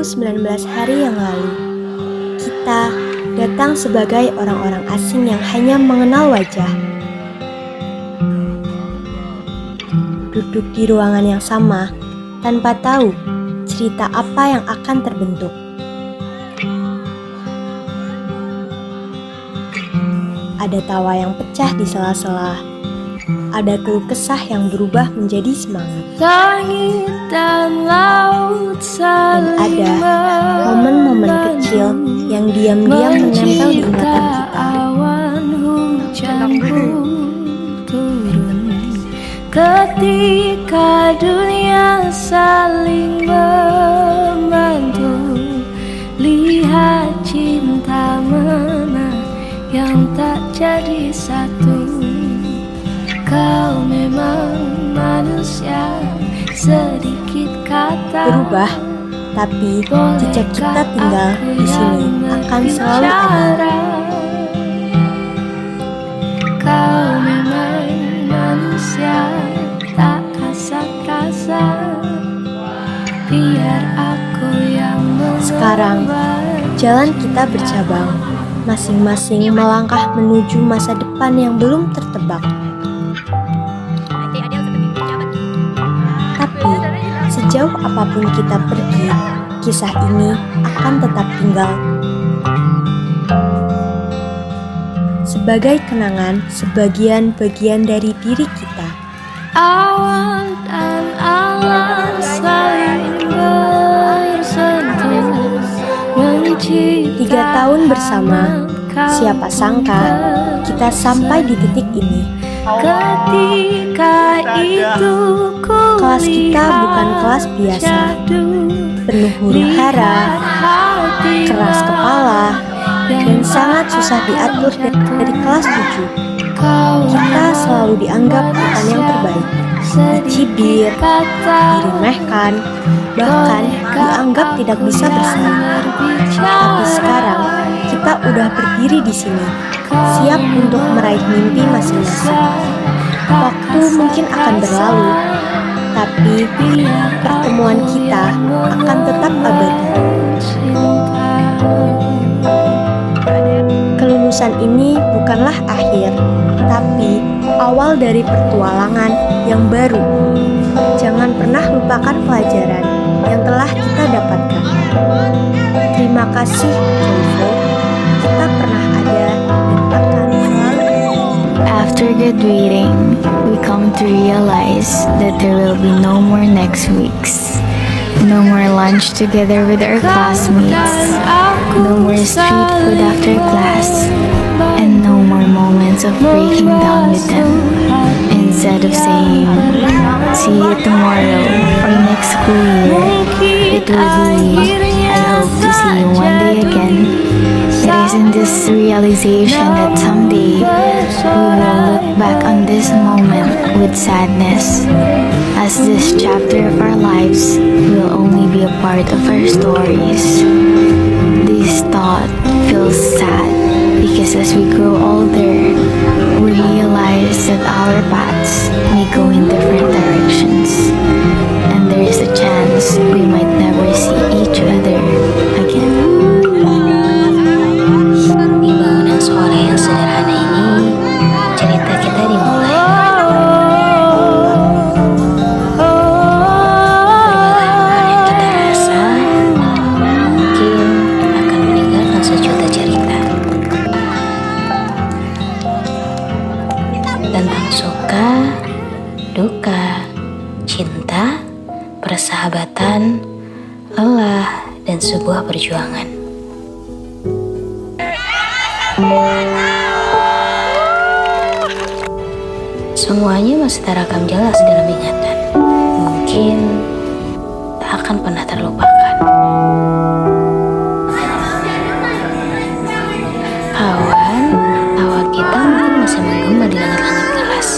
2019 hari yang lalu, kita datang sebagai orang-orang asing yang hanya mengenal wajah. Duduk di ruangan yang sama, tanpa tahu cerita apa yang akan terbentuk. Ada tawa yang pecah di sela-sela, ada keluh kesah yang berubah menjadi semangat. Dan ada momen-momen kecil yang diam-diam menempel di ingatan kita. Ketika dunia saling membantu, lihat cinta mana yang tak jadi satu. Kau memang manusia, sedikit kata berubah, tapi jejak kita tinggal di sini akan selalu ada. Kau memang manusia, tak kasar-kasar, biar aku yang Sekarang, jalan kita bercabang, masing-masing melangkah menuju masa depan yang belum tertebak. Tapi, sejauh apapun kita pergi, kisah ini akan tetap tinggal sebagai kenangan sebagian-bagian dari diri kita. Awan dan alam saling bersentuh, 3 tahun bersama, siapa sangka kita sampai di titik ini. Ketika itu Kelas kita bukan kelas biasa, penuh huru hara, keras kepala, dan sangat susah diatur dari kelas 7. Kita selalu dianggap bukan yang terbaik, dicibir, diremehkan, bahkan dianggap tidak bisa bersaing. Tapi sekarang kita udah berdiri di sini, siap untuk meraih mimpi masing-masing. Waktu mungkin akan berlalu, tapi pertemuan kita akan tetap abadi. Kelulusan ini bukanlah akhir, tapi awal dari petualangan yang baru. Jangan pernah lupakan pelajaran yang telah kita dapatkan. Terima kasih, Joyful. Kita pernah ada dan akan selalu. After graduating, we come to realize that there will be no more next weeks. No more lunch together with our classmates. No more street food after class. And no more moments of breaking down with them. Instead of saying, see you tomorrow or next school year, it will be, I hope to see you one day again. It is in this realization that someday we will look back on this moment with sadness, as this chapter of our lives will only be a part of our stories. This thought feels sad because as we grow older, we realize that our paths may go in different directions, and there is a chance we might never see each other again. Di bangunan sekolah yang sederhana ini, cerita kita dimulai. Berbagai hal yang kita rasa mungkin akan meninggalkan sejuta cerita. Tentang suka, duka, cinta, persahabatan, lelah, dan sebuah perjuangan. Semuanya masih terekam jelas dalam ingatan. Mungkin tak akan pernah terlupakan. Awan, tawa kita mungkin masih menggema di langit-langit kelas,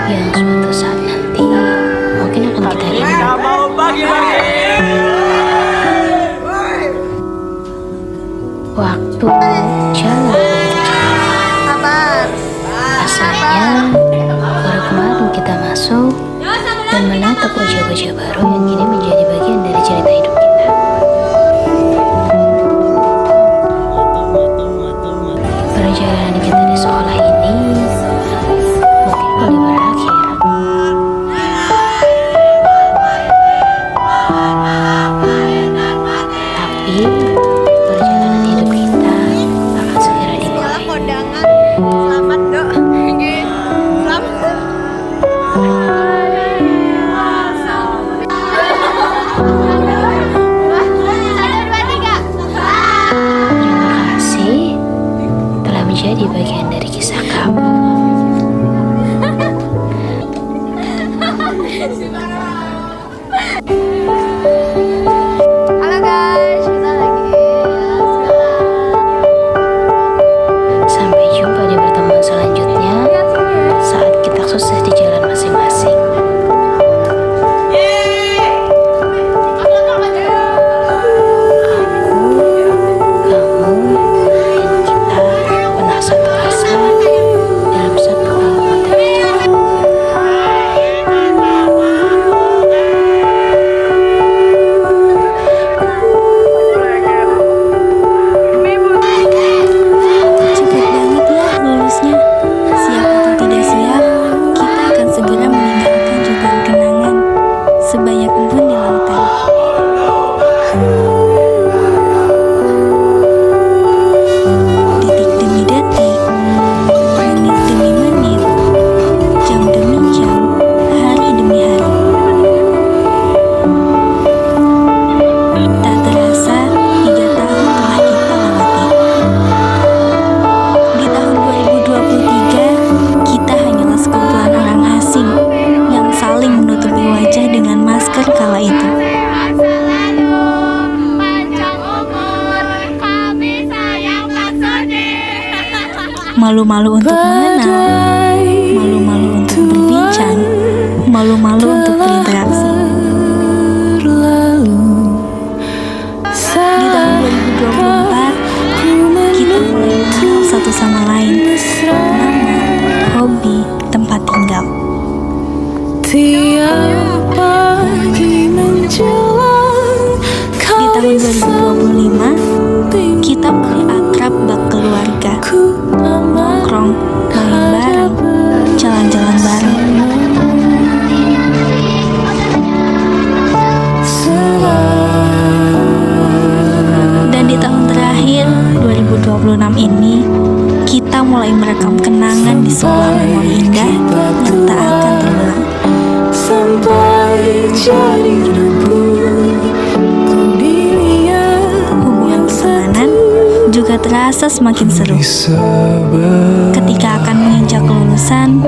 yang suatu saat nanti mungkin akan kita rindu. Waktu jalan rasanya baru kemarin kita masuk dan menatap wajah-wajah baru yang kini menjadi bagian dari cerita hidup kita. Malu-malu untuk mengenal, malu-malu untuk berbincang, malu-malu untuk berinteraksi. Di tahun 2024, kita mulai mengenal satu sama lain, nama, hobi, tempat tinggal. Tiap pagi menjelang Di tahun 2025, kita mulai akrab bak keluarga, nongkrong, main bareng, jalan-jalan bareng. Dan di tahun terakhir 2026 ini, kita mulai merekam kenangan di sebuah memori indah yang tak akan terulang. sampai jadi rebut dunia. Hubungan pertemanan juga terasa semakin seru. Ketika akan menginjak lulusan,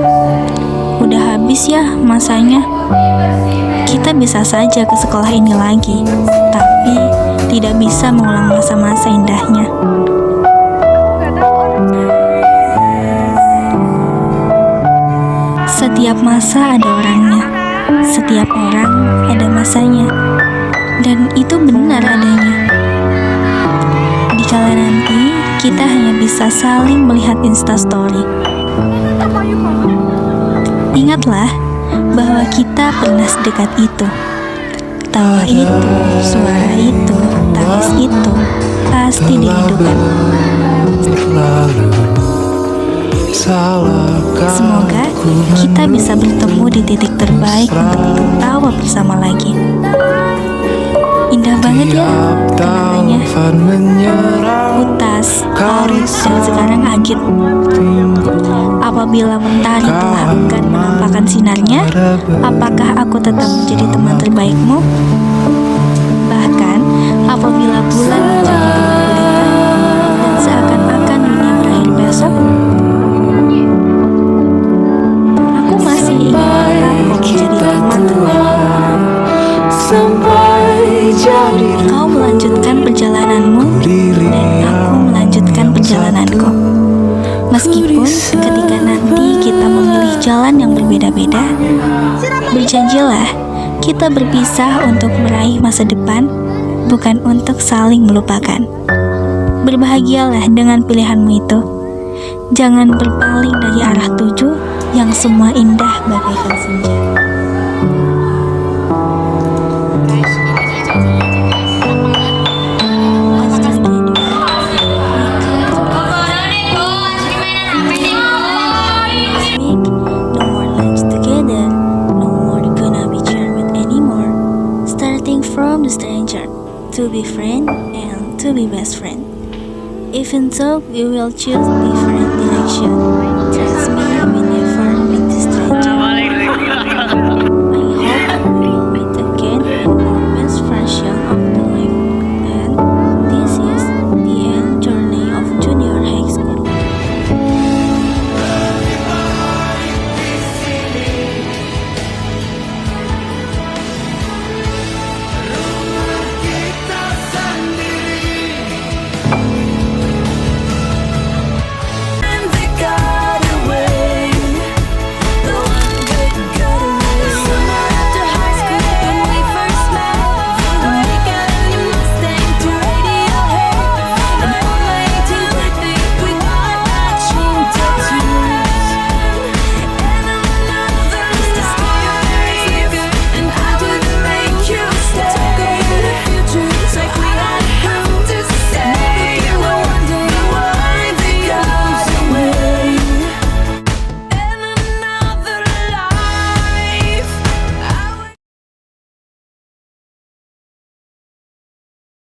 udah habis ya masanya. Kita bisa saja ke sekolah ini lagi, tapi tidak bisa mengulang masa-masa indahnya. Setiap masa ada orangnya, setiap orang ada masanya, dan itu benar adanya. Dikala nanti kita hanya bisa saling melihat instastory. Ingatlah bahwa kita pernah sedekat itu. Tawa itu, suara itu, tangis itu pasti dirindukan. Semoga kita bisa bertemu di titik terbaik untuk tertawa bersama lagi. Indah banget ya kenangannya. Utas, Arit, dan sekarang Agit. Apabila mentari telah enggan menampakkan sinarnya, apakah aku tetap menjadi teman terbaikmu? Bahkan apabila bulan menjadi gelap gulita dan seakan-akan dunia berakhir besok, aku masih ingin tetap menjadi teman terbaik. Kau melanjutkan perjalananmu dan aku melanjutkan perjalananku. Meskipun ketika nanti kita memilih jalan yang berbeda-beda, berjanjilah kita berpisah untuk meraih masa depan, bukan untuk saling melupakan. Berbahagialah dengan pilihanmu itu. Jangan berpaling dari arah tuju yang semua indah bagaikan senja. From the stranger to be friend and to be best friend, even though we will choose different direction.